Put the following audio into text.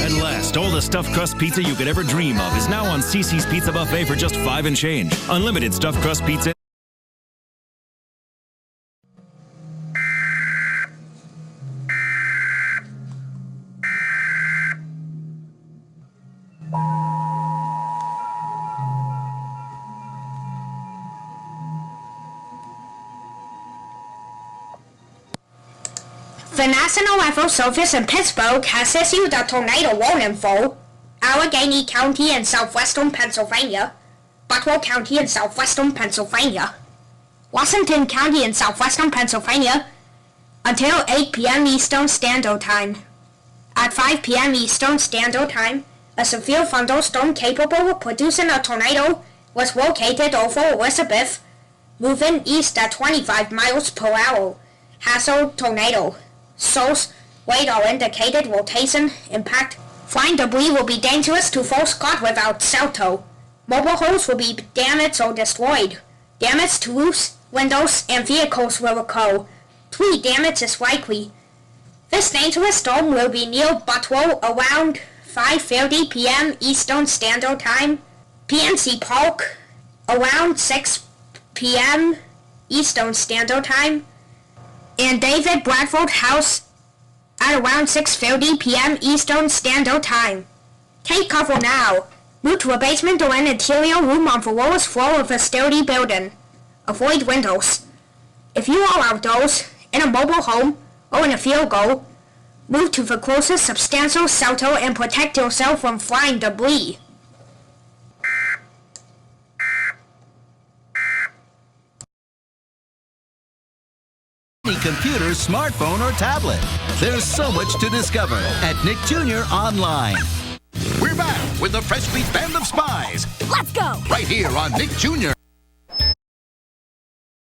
At last, all the stuffed crust pizza you could ever dream of is now on CC's Pizza Buffet for just $5 and change. Unlimited stuffed crust pizza. The National Weather Service in Pittsburgh has issued a tornado warning for Allegheny County in southwestern Pennsylvania, Butler County in southwestern Pennsylvania, Washington County in southwestern Pennsylvania, until 8 p.m. Eastern Standard Time. At 5 p.m. Eastern Standard Time, a severe thunderstorm capable of producing a tornado was located over Elizabeth, moving east at 25 miles per hour. Hazard tornado. Source, radar indicated rotation, impact. Flying debris will be dangerous to those caught without shelter. Mobile homes will be damaged or destroyed. Damage to roofs, windows, and vehicles will occur. Tree damage is likely. This dangerous storm will be near Butler around 5:30 p.m. Eastern Standard Time, PNC Park around 6 p.m. Eastern Standard Time, and David Bradford House at around 6:30 p.m. Eastern Standard Time. Take cover now. Move to a basement or an interior room on the lowest floor of a sturdy building. Avoid windows. If you are outdoors, in a mobile home, or in a field goal, move to the closest substantial shelter and protect yourself from flying debris. Any computer, smartphone, or tablet. There's so much to discover at Nick Jr. Online. We're back with the Fresh Meat Band of Spies. Let's go! Right here on Nick Jr.